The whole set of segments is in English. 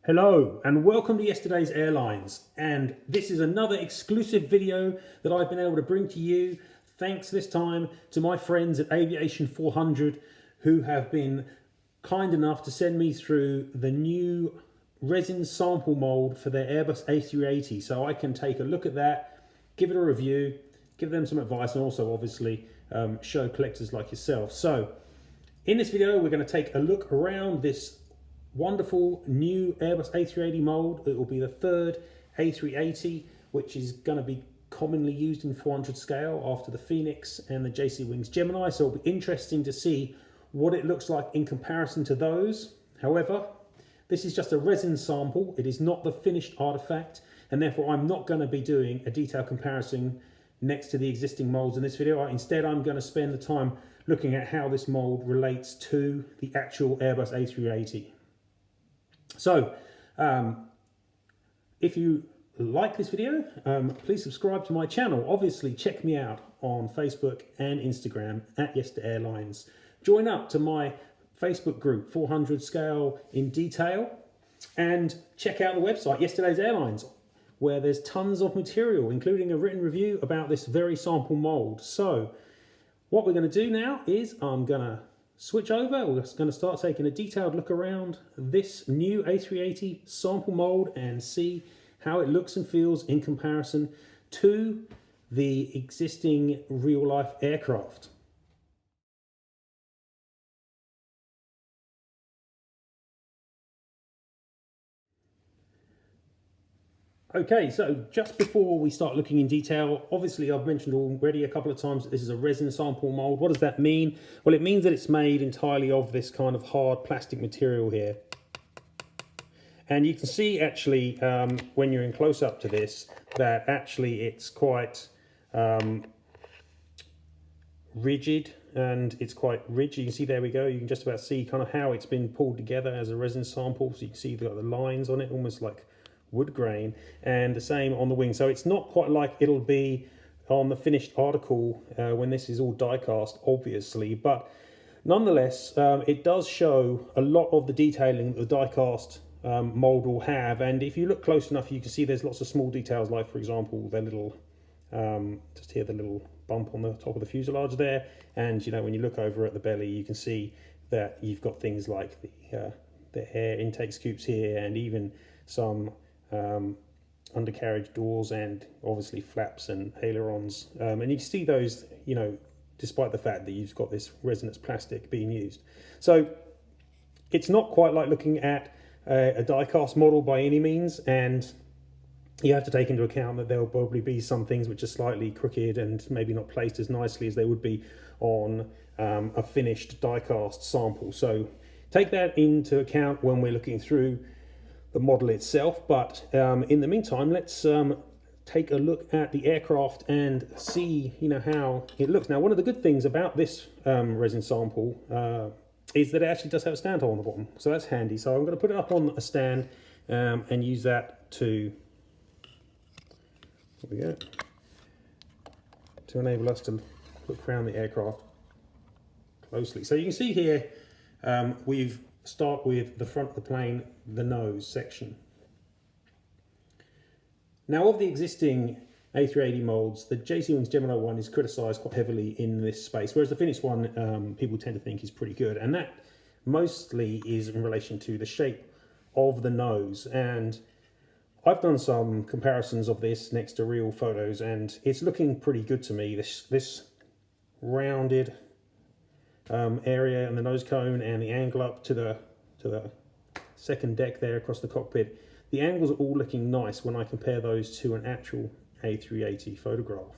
Hello and welcome to yesterday's Airlines, and this is another exclusive video that I've been able to bring to you thanks this time to my friends at Aviation400 who have been kind enough to send me through the new resin sample mould for their Airbus A380 so I can take a look at that, give it a review, give them some advice, and also obviously show collectors like yourself. So in this video we're going to take a look around this wonderful new Airbus A380 mould. It will be the third A380, which is going to be commonly used in 400 scale after the Phoenix and the jcwings Gemini. So it'll be interesting to see what it looks like in comparison to those. However, this is just a resin sample. It is not the finished artifact, and therefore I'm not going to be doing a detailed comparison next to the existing molds in this video. Instead, I'm going to spend the time looking at how this mold relates to the actual Airbus A380. So, if you like this video, please subscribe to my channel. Obviously, check me out on Facebook and Instagram at @Airlines. Join up to my Facebook group, 400 Scale in Detail, and check out the website, Yesterday's Airlines, where there's tons of material, including a written review about this very sample mold. So, what we're going to do now is I'm going to switch over. We're going to start taking a detailed look around this new A380 sample mold and see how it looks and feels in comparison to the existing real-life aircraft. Okay, so just before we start looking in detail, obviously I've mentioned already a couple of times that this is a resin sample mold. What does that mean? Well, it means that it's made entirely of this kind of hard plastic material here. And you can see actually when you're in close up to this, that actually it's quite rigid, and it's quite rigid. You can see, there we go, you can just about see kind of how it's been pulled together as a resin sample. So you can see the lines on it, almost like wood grain, and the same on the wing. So it's not quite like it'll be on the finished article when this is all die cast, obviously, but nonetheless it does show a lot of the detailing that the die cast mold will have. And if you look close enough, you can see there's lots of small details, like for example the little just here, the little bump on the top of the fuselage there, and you know, when you look over at the belly, you can see that you've got things like the air intake scoops here, and even some undercarriage doors, and obviously flaps and ailerons, and you can see those, you know, despite the fact that you've got this resinous plastic being used. So it's not quite like looking at a die-cast model by any means, and you have to take into account that there will probably be some things which are slightly crooked and maybe not placed as nicely as they would be on a finished die-cast sample. So take that into account when we're looking through the model itself. But in the meantime, let's take a look at the aircraft and see, you know, how it looks. Now, one of the good things about this resin sample is that it actually does have a stand hole on the bottom, so that's handy. So I'm going to put it up on a stand and use that to, there we go, to enable us to look around the aircraft closely. So you can see here we've start with the front of the plane, the nose section. Now, of the existing A380 molds, the jcwings Gemini one is criticised quite heavily in this space, whereas the Phoenix one people tend to think is pretty good, and that mostly is in relation to the shape of the nose. And I've done some comparisons of this next to real photos, and it's looking pretty good to me. This rounded area and the nose cone, and the angle up to the second deck there across the cockpit, the angles are all looking nice when I compare those to an actual A380 photograph.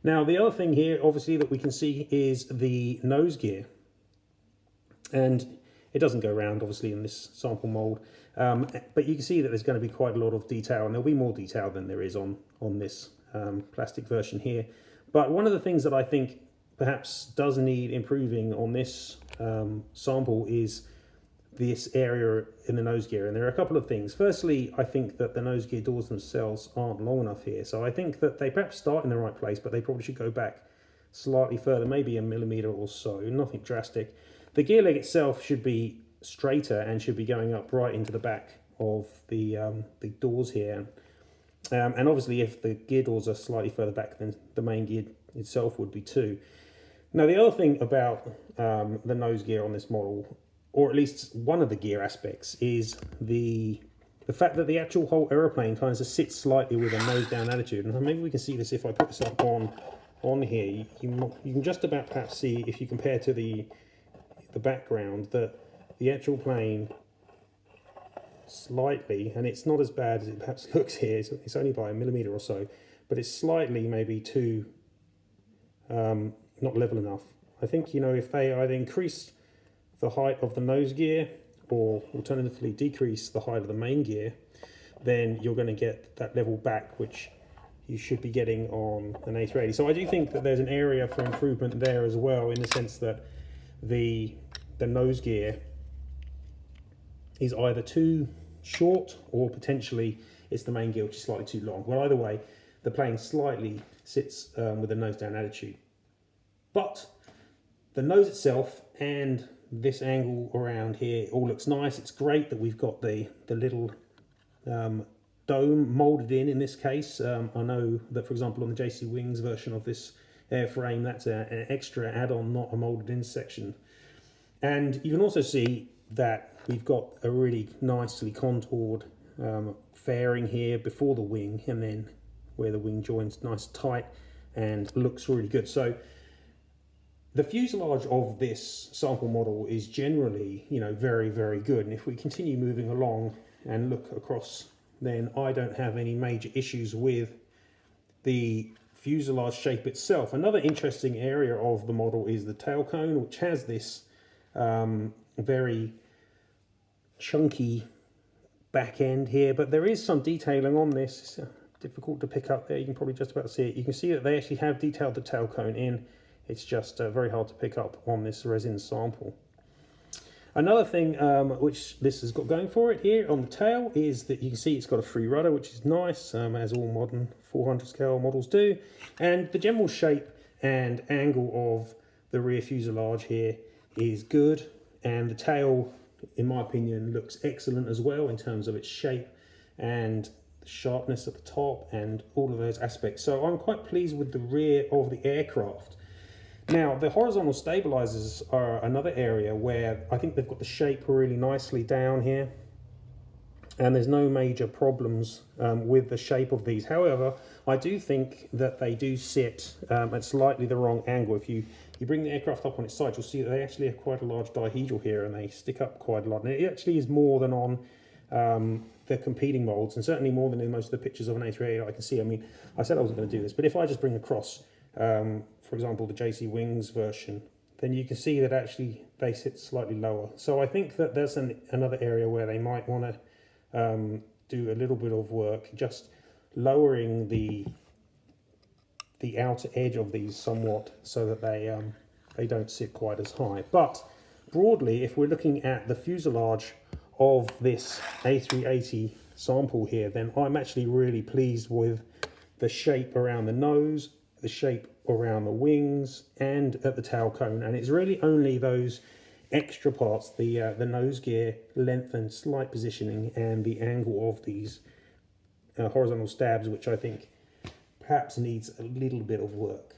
Now, the other thing here, obviously, that we can see is the nose gear, and it doesn't go around, obviously, in this sample mold, but you can see that there's going to be quite a lot of detail, and there'll be more detail than there is on this plastic version here. But one of the things that I think perhaps does need improving on this sample is this area in the nose gear, and there are a couple of things. Firstly, I think that the nose gear doors themselves aren't long enough here, so I think that they perhaps start in the right place, but they probably should go back slightly further, maybe a millimeter or so, nothing drastic. The gear leg itself should be straighter and should be going up right into the back of the doors here. And obviously if the gear doors are slightly further back, then the main gear itself would be too. Now the other thing about the nose gear on this model, or at least one of the gear aspects, is the fact that the actual whole aeroplane kind of just sits slightly with a nose down attitude. And maybe we can see this if I put this up on here. You can just about perhaps see, if you compare to the background, that the actual plane slightly, and it's not as bad as it perhaps looks here, it's only by a millimeter or so, but it's slightly maybe too not level enough. I think, you know, if they either increase the height of the nose gear or alternatively decrease the height of the main gear, then you're going to get that level back which you should be getting on an A380. So I do think that there's an area for improvement there as well, in the sense that the nose gear is either too short or potentially it's the main gear which is slightly too long. Well, either way, the plane slightly sits with a nose down attitude. But the nose itself and this angle around here all looks nice. It's great that we've got the little dome moulded in this case. I know that, for example, on the jcwings version of this airframe, that's an extra add-on, not a moulded in section. And you can also see that we've got a really nicely contoured fairing here before the wing, and then where the wing joins nice tight and looks really good. So the fuselage of this sample model is generally, you know, very, very good. And if we continue moving along and look across, then I don't have any major issues with the fuselage shape itself. Another interesting area of the model is the tail cone, which has this very chunky back end here, but there is some detailing on this. It's difficult to pick up there. You can probably just about see it. You can see that they actually have detailed the tail cone in. It's just very hard to pick up on this resin sample. Another thing which this has got going for it here on the tail is that you can see it's got a free rudder, which is nice, as all modern 400 scale models do. And the general shape and angle of the rear fuselage here is good, and the tail, in my opinion, looks excellent as well in terms of its shape and the sharpness at the top and all of those aspects. So I'm quite pleased with the rear of the aircraft. Now, the horizontal stabilizers are another area where I think they've got the shape really nicely down here, and there's no major problems with the shape of these. However, I do think that they do sit at slightly the wrong angle. If you bring the aircraft up on its side, you'll see that they actually have quite a large dihedral here, and they stick up quite a lot. And it actually is more than on the competing molds, and certainly more than in most of the pictures of an A380 I can see. I mean, I said I wasn't going to do this, but if I just bring across, for example, the jcwings version, then you can see that actually they sit slightly lower. So I think that there's another area where they might want to do a little bit of work, just lowering the outer edge of these somewhat so that they don't sit quite as high. But broadly, if we're looking at the fuselage of this A380 sample here, then I'm actually really pleased with the shape around the nose, the shape around the wings, and at the tail cone. And it's really only those extra parts, the nose gear length and slight positioning, and the angle of these horizontal stabs, which I think perhaps needs a little bit of work.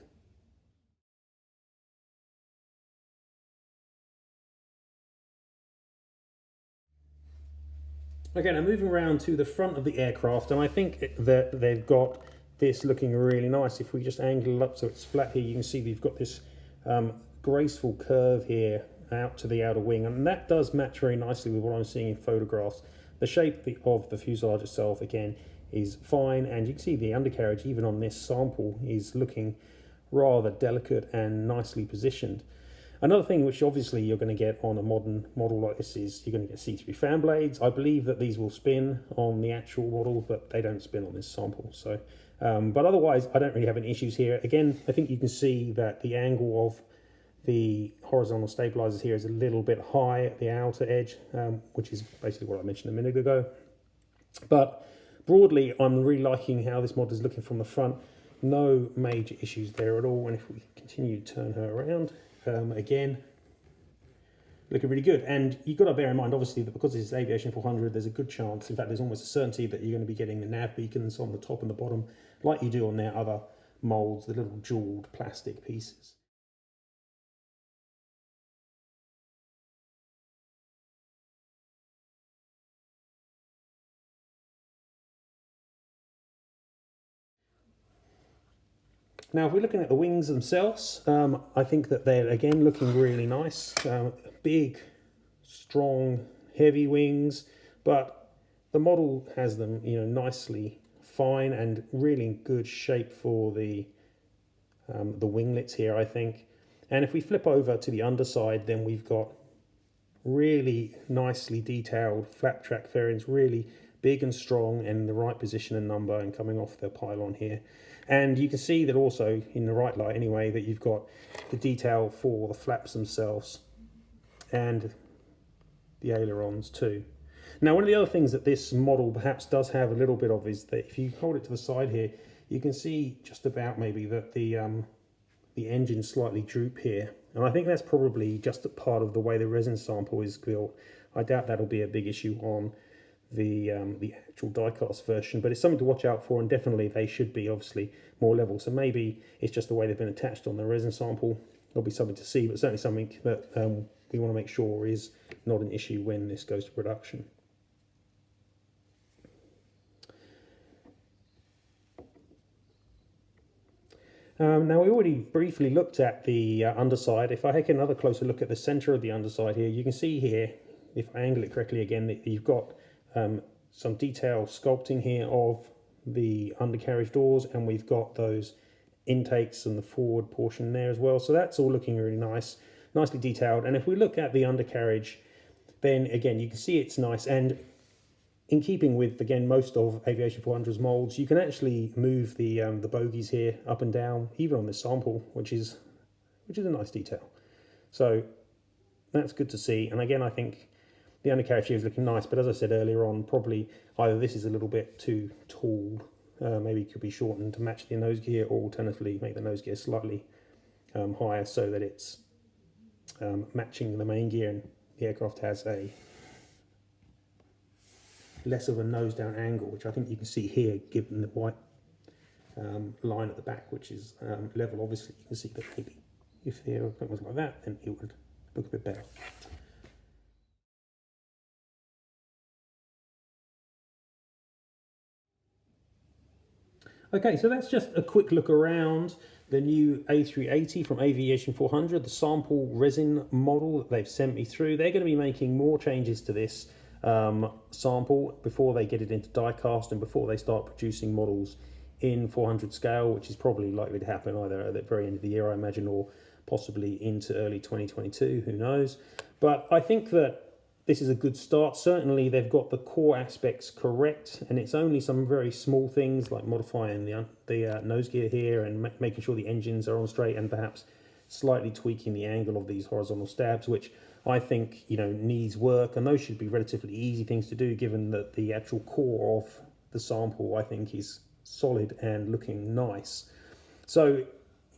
Okay, now moving around to the front of the aircraft, and I think that they've got this looking really nice. If we just angle it up so it's flat here, you can see we've got this graceful curve here out to the outer wing, and that does match very nicely with what I'm seeing in photographs. The shape of the fuselage itself, again, is fine, and you can see the undercarriage, even on this sample, is looking rather delicate and nicely positioned. Another thing which obviously you're going to get on a modern model like this is you're going to get see-through fan blades. I believe that these will spin on the actual model, but they don't spin on this sample. So, but otherwise, I don't really have any issues here. Again, I think you can see that the angle of The horizontal stabilizers here is a little bit high at the outer edge, which is basically what I mentioned a minute ago. But broadly, I'm really liking how this mod is looking from the front. No major issues there at all. And if we continue to turn her around, again, looking really good. And you've got to bear in mind, obviously, that because this is Aviation 400, there's a good chance, in fact, there's almost a certainty that you're going to be getting the nav beacons on the top and the bottom, like you do on their other molds, the little jeweled plastic pieces. Now, if we're looking at the wings themselves, I think that they're, again, looking really nice. Big, strong, heavy wings, but the model has them, nicely fine and really in good shape for the winglets here, I think. And if we flip over to the underside, then we've got really nicely detailed flap track fairings, really big and strong and in the right position and number and coming off the pylon here. And you can see that also in the right light anyway, that you've got the detail for the flaps themselves and the ailerons too. Now, one of the other things that this model perhaps does have a little bit of is that if you hold it to the side here, you can see just about maybe that the engine slightly droop here. And I think that's probably just a part of the way the resin sample is built. I doubt that'll be a big issue on the actual die-cast version, but it's something to watch out for, and definitely they should be obviously more level. So maybe it's just the way they've been attached on the resin sample. There'll be something to see, but certainly something that we want to make sure is not an issue when this goes to production. Now, we already briefly looked at the underside. If I take another closer look at the center of the underside here, you can see here, if I angle it correctly again, that you've got some detailed sculpting here of the undercarriage doors, and we've got those intakes and the forward portion there as well. So that's all looking really nice, nicely detailed. And if we look at the undercarriage, then again, you can see it's nice. And in keeping with, again, most of Aviation 400's molds, you can actually move the bogies here up and down, even on this sample, which is a nice detail. So that's good to see. And again, I think the undercarriage here is looking nice, but as I said earlier on, probably either this is a little bit too tall, maybe it could be shortened to match the nose gear, or alternatively make the nose gear slightly higher so that it's matching the main gear, and the aircraft has a less of a nose down angle, which I think you can see here given the white line at the back, which is level. Obviously you can see that maybe if the aircraft was like that, then it would look a bit better. Okay, so that's just a quick look around the new A380 from Aviation 400, the sample resin model that they've sent me through. They're going to be making more changes to this sample before they get it into die-cast and before they start producing models in 400 scale, which is probably likely to happen either at the very end of the year, I imagine, or possibly into early 2022, who knows. But I think that this is a good start. Certainly they've got the core aspects correct, and it's only some very small things like modifying the nose gear here and making sure the engines are on straight, and perhaps slightly tweaking the angle of these horizontal stabs, which I think needs work, and those should be relatively easy things to do given that the actual core of the sample I think is solid and looking nice. So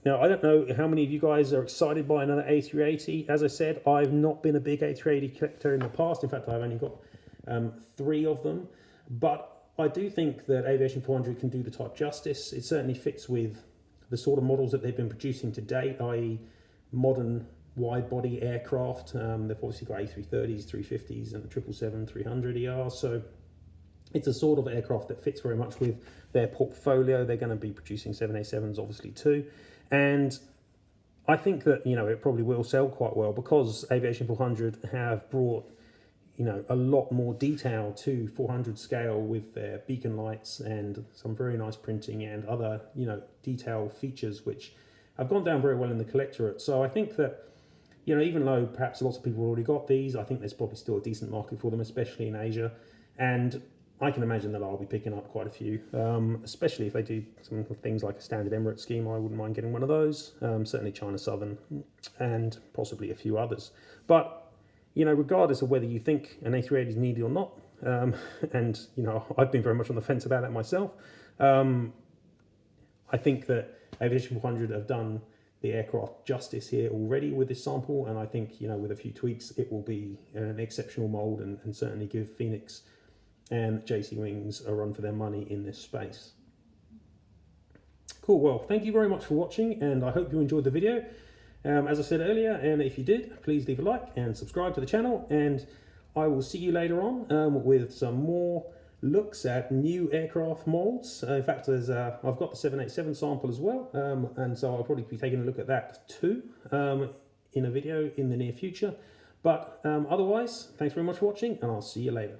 now, I don't know how many of you guys are excited by another A380. As I said, I've not been a big A380 collector in the past. In fact, I've only got 3 of them. But I do think that Aviation 400 can do the type justice. It certainly fits with the sort of models that they've been producing to date, i.e. modern wide-body aircraft. They've obviously got A330s, 350s, and 777-300ER. So it's a sort of aircraft that fits very much with their portfolio. They're going to be producing 787s, obviously, too. And I think that, it probably will sell quite well because Aviation 400 have brought, a lot more detail to 400 scale with their beacon lights and some very nice printing and other, detail features which have gone down very well in the collectorate. So I think that, even though perhaps lots of people already got these, I think there's probably still a decent market for them, especially in Asia. And I can imagine that I'll be picking up quite a few, especially if they do some things like a standard Emirates scheme. I wouldn't mind getting one of those. Certainly China Southern and possibly a few others. But, you know, regardless of whether you think an A380 is needed or not, and, you know, I've been very much on the fence about that myself, I think that Aviation400 have done the aircraft justice here already with this sample, and I think, you know, with a few tweaks, it will be an exceptional mould and certainly give Phoenix and jcwings a run for their money in this space. Cool, well, thank you very much for watching, and I hope you enjoyed the video. As I said earlier, and if you did, please leave a like and subscribe to the channel, and I will see you later on with some more looks at new aircraft molds. In fact, I've got the 787 sample as well, and so I'll probably be taking a look at that too in a video in the near future. But otherwise, thanks very much for watching, and I'll see you later.